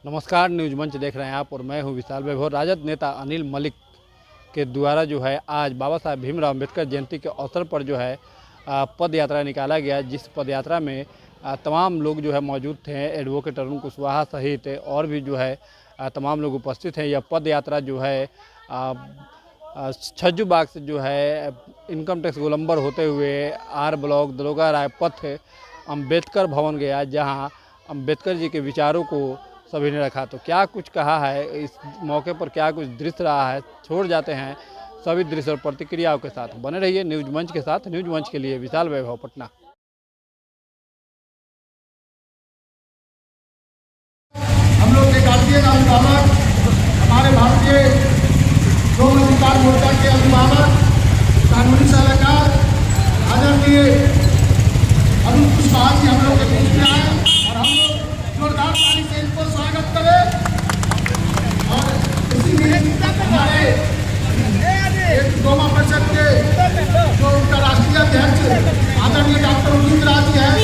नमस्कार, न्यूज मंच देख रहे हैं आप और मैं हूं विशाल वैभव। राजद नेता अनिल मलिक के द्वारा जो है आज बाबा साहब भीमराव अम्बेडकर जयंती के अवसर पर जो है पद यात्रा निकाला गया, जिस पद यात्रा में तमाम लोग जो है मौजूद थे। एडवोकेट अरुण कुशवाहा सहित और भी जो है तमाम लोग उपस्थित हैं। यह पद यात्रा जो है छज्जू बाग से जो है इनकम टैक्स गोलंबर होते हुए आर ब्लॉक दरोगा राय पथ अम्बेडकर भवन गया, जहां अम्बेडकर जी के विचारों को सभी ने रखा। तो क्या कुछ कहा है इस मौके पर, क्या कुछ दृश्य रहा है, छोड़ जाते हैं सभी दृश्य और प्रतिक्रियाओं के साथ। बने रहिए न्यूज मंच के साथ। न्यूज मंच के लिए विशाल वैभव, पटना। हम लोग के गार्जियन अभिभावक, हमारे भारतीय लोक अधिकार मोर्चा के अभिभावक, कानूनी सलाहकार आदरणीय अरुण कुशवाहा जी हम लोग के बीच में आए और हम लोग जोरदार ताली से इनको स्वागत करें। और इसी में हमारे गोमा परिषद के जो उनका राष्ट्रीय अध्यक्ष आदरणीय डॉक्टर उदित राज जी हैं,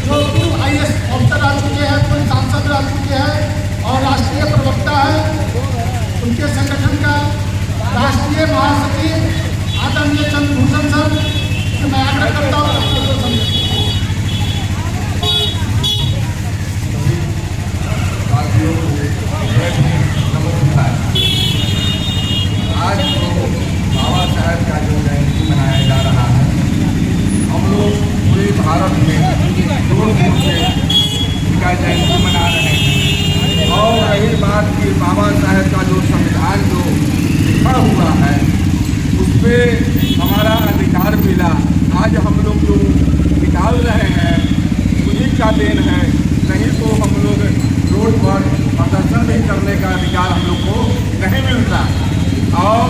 जो पूर्व IAS अफसर रह चुके हैं, पूर्व सांसद रह चुके हैं और राष्ट्रीय प्रवक्ता है। उनके संगठन का राष्ट्रीय महासचिव आदरणीय चंद्रभूषण सर, मैं आग्रह करता हूँ आज बाबा साहब का जो जयंती मनाया जा रहा है, हम लोग पूरे भारत में दूर दूर से उनका जयंती मना रहे हैं। और रही बात कि बाबा साहब का जो संविधान जो लिखा हुआ है उस पर हमारा अधिकार मिला, आज हम लोग जो निकाल रहे हैं उन्हीं का देन है। नहीं तो हम लोग रोड पर प्रदर्शन भी करने का अधिकार हम लोग को नहीं मिलता। और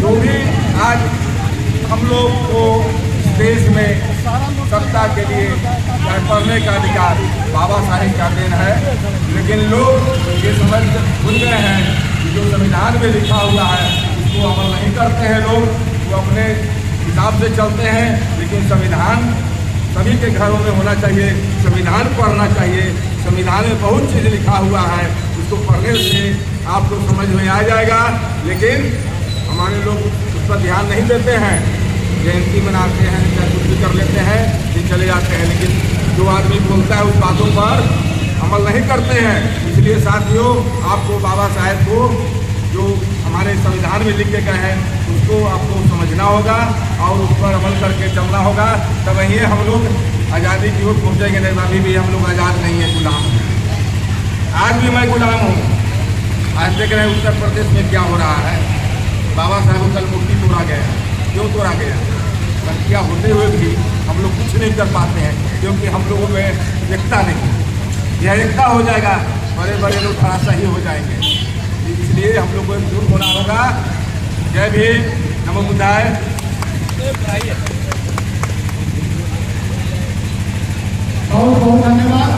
जो भी आज हम लोग को देश में सत्ता के लिए करने का अधिकार बाबा साहेब का देन है, लेकिन लोग ये समझ भूल गए हैं कि जो संविधान में लिखा हुआ है उसको अमल नहीं करते हैं। लोग वो अपने हिसाब से चलते हैं, लेकिन संविधान सभी के घरों में होना चाहिए। संविधान पढ़ना चाहिए। संविधान में बहुत चीज़ लिखा हुआ है, उसको पढ़ने से आपको समझ में आ जाएगा। लेकिन हमारे लोग उस पर ध्यान नहीं देते हैं, जयंती मनाते हैं, चाहे कुछ भी कर लेते हैं, फिर चले जाते हैं, लेकिन जो आदमी बोलता है उस बातों पर अमल नहीं करते हैं। इसलिए साथियों, आपको बाबा साहेब को जो हमारे संविधान में लिखे गए हैं उसको आपको समझना होगा और उस पर अमल करके चलना होगा, तब वहीं हम लोग आज़ादी की ओर पहुँचेंगे। नहीं, अभी भी हम लोग आज़ाद नहीं है, गुलाम हैं। आज भी मैं गुलाम हूँ। आज देख रहे हैं उत्तर प्रदेश में क्या हो रहा है। बाबा साहब को कल मूर्ति तोड़ा गया। क्यों तोड़ा गया? क्या होते हुए भी हम लोग कुछ नहीं कर पाते हैं, क्योंकि हम लोगों में एकता नहीं। यह एकता हो जाएगा, बड़े बड़े लोग धराशायी हो जाएंगे। इसलिए हम लोग को एकजुट होना होगा। जय भीम, नमो बुद्धाय। बहुत बहुत धन्यवाद।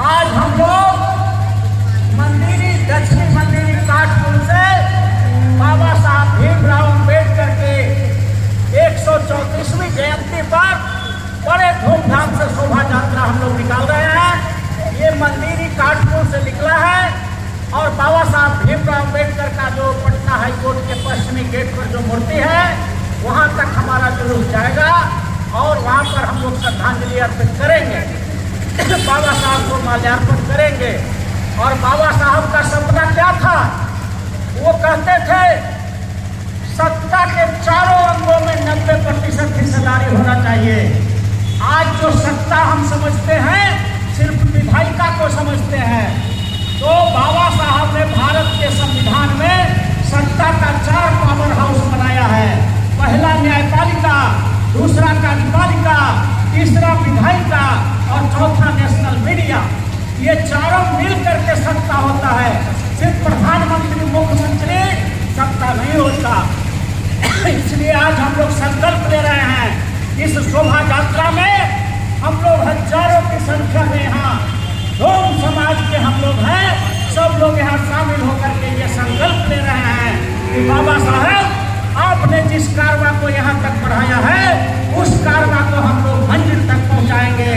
आज हम लोग मंदिरी दक्षिण मंदिरी काठपुर से बाबा साहब भीमराव अम्बेडकर के 134वीं जयंती पर बड़े धूमधाम से शोभा यात्रा हम लोग निकाल रहे हैं। ये मंदिरी काठपुर से निकला है और बाबा साहब भीमराव अम्बेडकर का जो पटना हाई कोर्ट के पश्चिमी गेट पर जो मूर्ति है वहाँ तक हमारा जुलूस जाएगा और वहाँ पर हम लोग श्रद्धांजलि अर्पित करेंगे, बाबा साहब को माल्यार्पण करेंगे। और बाबा साहब का सपना क्या था? वो कहते थे सत्ता के चारों अंगों में 90% हिस्सेदारी होना चाहिए। आज जो सत्ता हम समझते हैं सिर्फ विधायिका को समझते हैं, तो बाबा साहब ने भारत के संविधान में सत्ता का 4 पावर हाउस बनाया है। पहला न्यायपालिका, दूसरा कार्यपालिका, तीसरा विधायिका और चौथा नेशनल मीडिया। ये चारों मिल करके सत्ता होता है, सिर्फ प्रधानमंत्री मुख्यमंत्री सत्ता नहीं होता। इसलिए आज हम लोग संकल्प ले रहे हैं, इस शोभा यात्रा में हम लोग हजारों की संख्या में यहाँ डोम समाज के हम लोग हैं, सब लोग यहाँ शामिल होकर के ये संकल्प ले रहे हैं कि बाबा साहब आपने जिस कारवा को यहाँ तक बढ़ाया है, उस कारवा को हम लोग मंजिल तक पहुँचाएंगे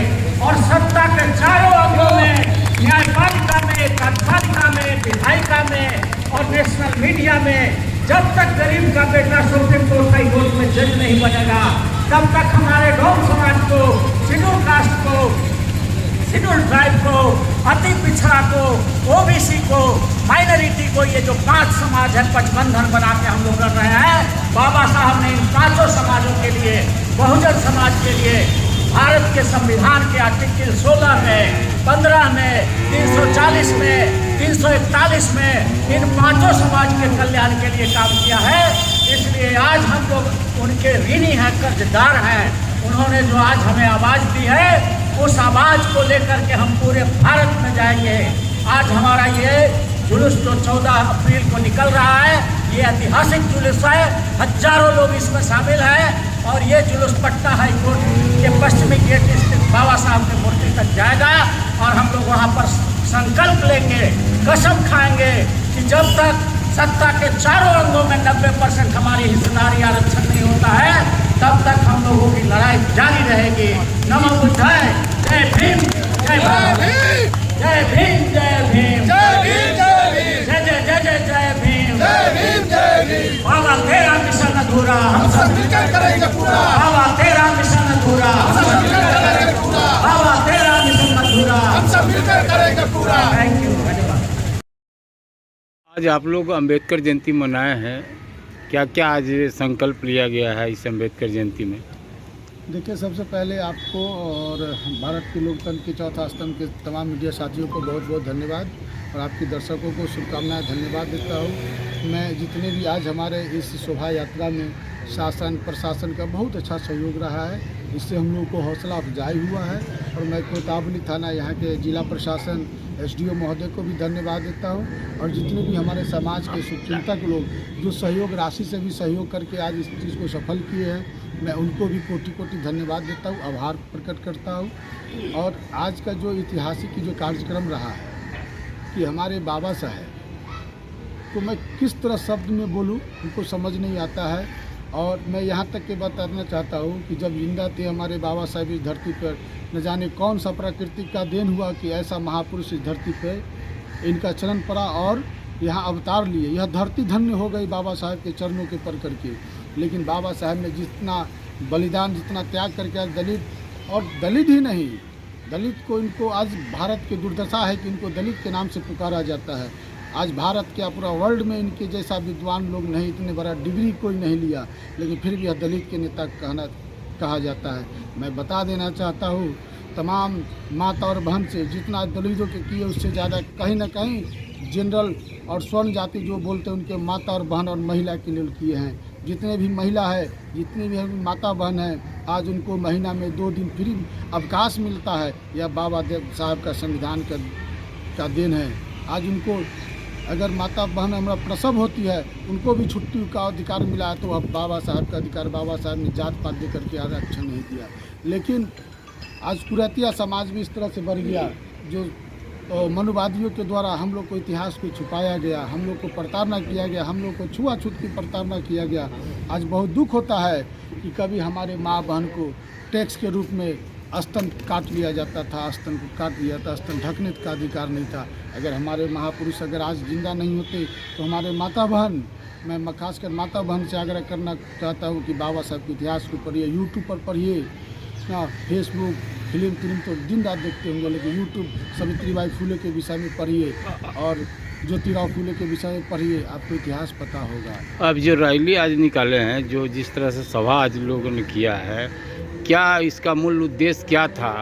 और सत्ता के चारों अंगों में, न्यायपालिका में, कार्यपालिका में, विधायिका में और नेशनल मीडिया में, जब तक गरीब का बेटा सुप्रीम कोर्ट हाई कोर्ट में जज नहीं बनेगा, तब तक हमारे डोम समाज को, शेड्यूल कास्ट को, शेड्यूल ट्राइब को, अति पिछड़ा को, ओबीसी को, माइनॉरिटी को, ये जो 5 समाज है गठबंधन बना के हम लोग लड़ रहे हैं। बाबा साहब ने इन 5 समाजों के लिए, बहुजन समाज के लिए भारत के संविधान के आर्टिकल 16 में, 15 में, 340 में, 341 में इन 5 समाज के कल्याण के लिए काम किया है। इसलिए आज हम लोग उनके ऋणी हैं, कर्जदार हैं। उन्होंने जो आज हमें आवाज़ दी है, उस आवाज़ को लेकर के हम पूरे भारत में जाएंगे। आज हमारा ये जुलूस जो 14 अप्रैल को निकल रहा है, ये ऐतिहासिक जुलूस है, हजारों लोग इसमें शामिल हैं और ये जुलूस पटना हाई कोर्ट के पश्चिमी गेट स्थित बाबा साहब की मूर्ति तक जाएगा और हम लोग वहाँ पर संकल्प लेंगे, कसम खाएंगे कि जब तक सत्ता के चारों अंगों में 90% हमारी हिस्सेदारी आरक्षण नहीं होता है, तब तक हम लोगों की लड़ाई जारी रहेगी। नमो बुद्धाय, जय भीम, जय भारत, जय भीम, जय भीम, जय भीम, जय भीम, जय जय जय जय जय भीम, जय भीम, जय भीम। बाबा तेरा मिशन अधूरा हम सब मिलकर करेंगे पूरा, बाबा तेरा मिशन अधूरा हम सब मिलकर करेंगे पूरा, बाबा तेरा मिशन अधूरा हम सब मिलकर करेंगे पूरा। थैंक यू, धन्यवाद। आज आप लोग अम्बेडकर जयंती मनाए हैं, क्या क्या आज संकल्प लिया गया है इस अम्बेडकर जयंती में? देखिए, सबसे पहले आपको और भारत के लोकतंत्र के चौथा स्तंभ के तमाम मीडिया साथियों को बहुत बहुत धन्यवाद और आपके दर्शकों को शुभकामनाएं, धन्यवाद देता हूं। मैं जितने भी आज हमारे इस शोभा यात्रा में शासन प्रशासन का बहुत अच्छा सहयोग रहा है, इससे हम लोगों को हौसला अफजाई हुआ है और मैं कोतावली थाना यहाँ के जिला प्रशासन एसडीओ महोदय को भी धन्यवाद देता हूँ और जितने भी हमारे समाज के शुभचिंतक लोग जो सहयोग राशि से भी सहयोग करके आज इस चीज़ को सफल किए हैं, मैं उनको भी कोटि कोटि धन्यवाद देता हूँ, आभार प्रकट करता हूँ। और आज का जो ऐतिहासिक जो कार्यक्रम रहा है कि हमारे बाबा साहब को मैं किस तरह शब्द में बोलूँ, उनको समझ नहीं आता है। और मैं यहाँ तक के बताना चाहता हूँ कि जब जिंदा थे हमारे बाबा साहब इस धरती पर, न जाने कौन सा प्राकृतिक का देन हुआ कि ऐसा महापुरुष इस धरती पर इनका चरण पड़ा और यहाँ अवतार लिए। यह धरती धन्य हो गई बाबा साहब के चरणों के पर करके। लेकिन बाबा साहब ने जितना बलिदान, जितना त्याग करके आज दलित, और दलित ही नहीं, दलित को इनको आज भारत की दुर्दशा है कि इनको दलित के नाम से पुकारा जाता है। आज भारत के पूरा वर्ल्ड में इनके जैसा विद्वान लोग नहीं, इतने बड़ा डिग्री कोई नहीं लिया, लेकिन फिर भी यह दलित के नेता कहा जाता है। मैं बता देना चाहता हूँ तमाम माता और बहन से, जितना दलितों के किए उससे ज़्यादा कहीं ना कहीं जनरल और स्वर्ण जाति जो बोलते हैं उनके माता और बहन और महिला के लिए किए हैं। जितने भी महिला है, जितने भी माता बहन हैं, आज उनको महीना में 2 दिन फ्री अवकाश मिलता है। यह बाबा साहब का संविधान का देन है। आज उनको अगर माता बहन हमारा प्रसव होती है, उनको भी छुट्टी का अधिकार मिला है, तो अब बाबा साहब का अधिकार, बाबा साहब ने जात पात दे करके आरक्षण नहीं दिया। लेकिन आज कुरैतिया समाज भी इस तरह से बढ़ गया, जो मनुवादियों के द्वारा हम लोग को इतिहास को छुपाया गया, हम लोग को प्रताड़ना किया गया, हम लोग को छुआछूत की प्रताड़ना किया गया। आज बहुत दुख होता है कि कभी हमारे माँ बहन को टैक्स के रूप में स्तन काट लिया जाता था, स्तन को काट लिया था, स्तन ढकने का अधिकार नहीं था। अगर हमारे महापुरुष अगर आज जिंदा नहीं होते तो हमारे माता बहन, मैं खासकर माता बहन से आग्रह करना चाहता हूँ कि बाबा साहब के इतिहास को पढ़िए, यूट्यूब पर पढ़िए। फेसबुक फिल्म तो दिन रात देखते होंगे, लेकिन यूट्यूब सावित्रीबाई फुले के विषय में पढ़िए और ज्योतिराव फुले के विषय में पढ़िए, आपको इतिहास पता होगा। अब जो रैली आज निकाले हैं, जो जिस तरह से सभा आज लोगों ने किया है, क्या इसका मूल उद्देश्य क्या था?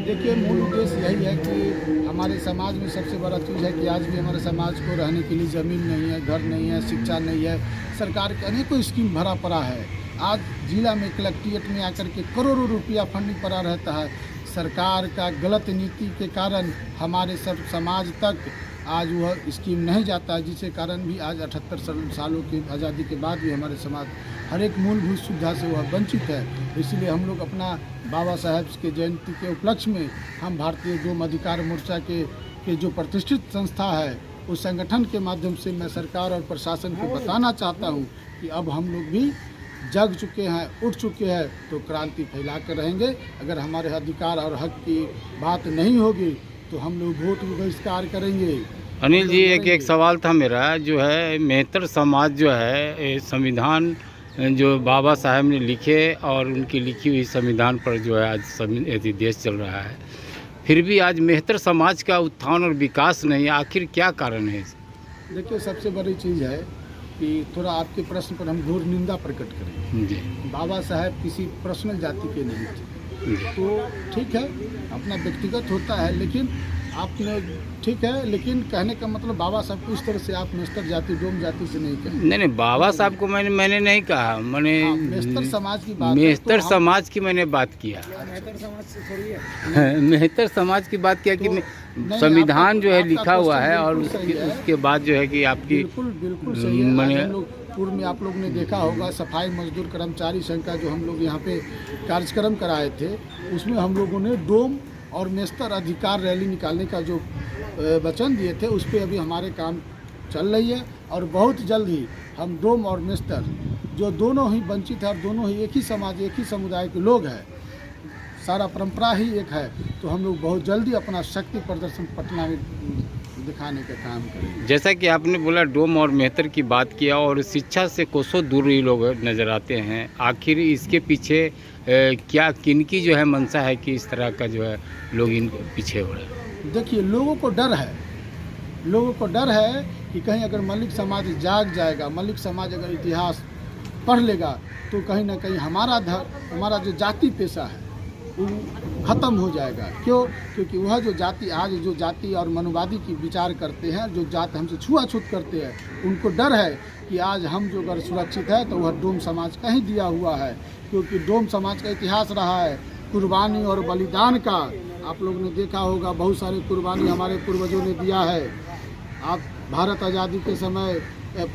देखिए, मूल उद्देश्य यही है कि हमारे समाज में सबसे बड़ा चीज़ है कि आज भी हमारे समाज को रहने के लिए ज़मीन नहीं है, घर नहीं है, शिक्षा नहीं है। सरकार के अनेकों स्कीम भरा पड़ा है। आज जिला में कलेक्ट्रेट में आकर के करोड़ों रुपया फंडिंग पड़ा रहता है। सरकार का गलत नीति के कारण हमारे सब समाज तक आज वह स्कीम नहीं जाता है, जिसके कारण भी आज 78 सालों की आज़ादी के बाद भी हमारे समाज हर एक मूलभूत सुविधा से वह वंचित है। इसलिए हम लोग अपना बाबा साहेब के जयंती के उपलक्ष्य में हम भारतीय डोम अधिकार मोर्चा के जो प्रतिष्ठित संस्था है उस संगठन के माध्यम से मैं सरकार और प्रशासन को बताना चाहता हूँ कि अब हम लोग भी जग चुके हैं, उठ चुके हैं, तो क्रांति फैला कर रहेंगे। अगर हमारे अधिकार और हक की बात नहीं होगी तो हम लोग वोट बहिष्कार करेंगे। अनिल जी, एक सवाल था मेरा, जो है मेहतर समाज जो है संविधान जो बाबा साहब ने लिखे और उनकी लिखी हुई संविधान पर जो है आज देश चल रहा है, फिर भी आज मेहतर समाज का उत्थान और विकास नहीं, आखिर क्या कारण है? देखिए, सबसे बड़ी चीज़ है कि थोड़ा आपके प्रश्न पर हम घोर निंदा प्रकट करें। जी। बाबा साहब किसी पर्सनल जाति के नहीं थे, तो ठीक है अपना व्यक्तिगत होता है, लेकिन आपने ठीक है, लेकिन कहने का मतलब बाबा साहब को इस तरह से आप मेस्तर जाति डोम जाति से नहीं कहें। नहीं, बाबा साहब को मैंने नहीं कहा, मैंने मेस्तर समाज की बात मेहतर समाज की मैंने बात किया। मेहतर समाज की बात किया कि संविधान जो है लिखा हुआ है और उसके बाद जो है कि आपकी बिल्कुल सही है। हम लोग पूर्व में आप लोग ने देखा होगा सफाई मजदूर कर्मचारी संघ का जो हम लोग यहाँ पे कार्यक्रम कराए थे, उसमें हम लोगों ने डोम और मेस्तर अधिकार रैली निकालने का जो वचन दिए थे, उस पर अभी हमारे काम चल रही है और बहुत जल्द ही हम डोम और मेस्तर जो दोनों ही वंचित है और दोनों ही एक ही समाज एक ही समुदाय के लोग हैं, सारा परंपरा ही एक है, तो हम लोग बहुत जल्दी अपना शक्ति प्रदर्शन पटना में दिखाने का काम करेंगे। जैसा कि आपने बोला डोम और मेहतर की बात किया और शिक्षा से कोसों दूर ही लोग नज़र आते हैं, आखिर इसके पीछे क्या किनकी जो है मंशा है कि इस तरह का जो है लोग इन पीछे हो रहे हैं? देखिए, लोगों को डर है कि कहीं अगर मलिक समाज जाग जाएगा, मलिक समाज अगर इतिहास पढ़ लेगा तो कहीं ना कहीं हमारा जो जाति पेशा है वो ख़त्म हो जाएगा। क्यों? क्योंकि वह जो जाति आज जो जाति और मनुवादी की विचार करते हैं, जो जाति हमसे छुआछूत करते हैं, उनको डर है कि आज हम जो अगर सुरक्षित है तो वह डोम समाज का ही दिया हुआ है, क्योंकि डोम समाज का इतिहास रहा है कुर्बानी और बलिदान का। आप लोग ने देखा होगा बहुत सारे कुर्बानी हमारे पूर्वजों ने दिया है। आप भारत आज़ादी के समय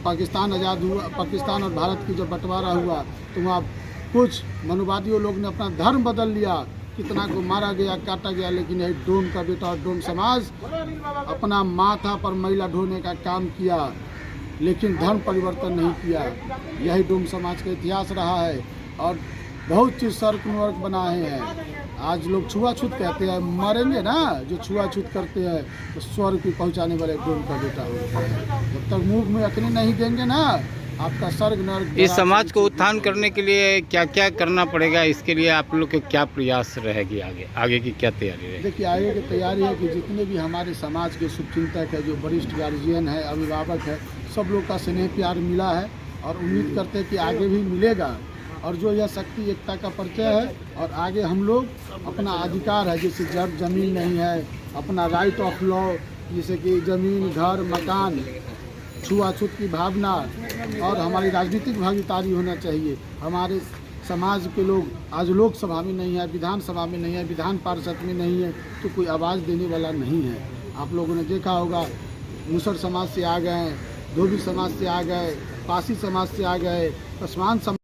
पाकिस्तान आज़ाद हुआ, पाकिस्तान और भारत की जब बंटवारा हुआ तो वहाँ कुछ मनुवादियों लोग ने अपना धर्म बदल लिया, कितना को मारा गया, काटा गया, लेकिन यही डोम का बेटा और डोम समाज अपना माथा पर मैला ढोने का काम किया, लेकिन धर्म परिवर्तन नहीं किया। यही डोम समाज का इतिहास रहा है और बहुत चीज़ सर्क नर्क बनाए हैं। आज लोग छुआछूत कहते हैं, मरेंगे ना जो छुआछूत करते हैं तो स्वर्ग की पहुंचाने वाले डोम का बेटा होता है। जब तक मुंह में अखनी नहीं देंगे ना, आपका स्वर्ग नर्क। इस समाज को उत्थान करने के लिए क्या क्या करना पड़ेगा? इसके लिए आप लोग के क्या प्रयास रहेगी? आगे की क्या तैयारी रहेगी? देखिए, आगे की तैयारी है कि जितने भी हमारे समाज के शुभचिंतक है, जो वरिष्ठ गार्जियन है, अभिभावक है, सब लोग का स्नेह प्यार मिला है और उम्मीद करते हैं कि आगे भी मिलेगा। और जो यह शक्ति एकता का परिचय है और आगे हम लोग अपना अधिकार है, जैसे जब जमीन नहीं है, अपना राइट ऑफ लॉ, जैसे कि ज़मीन घर मकान, छुआछूत की भावना और हमारी राजनीतिक भागीदारी होना चाहिए। हमारे समाज के लोग आज लोकसभा में नहीं है, विधानसभा में नहीं है, विधान पार्षद में नहीं है, तो कोई आवाज़ देने वाला नहीं है। आप लोगों ने देखा होगा मुसर समाज से आ गए, धोबी समाज से आ गए, पासी समाज से आ गए, पसवान समाज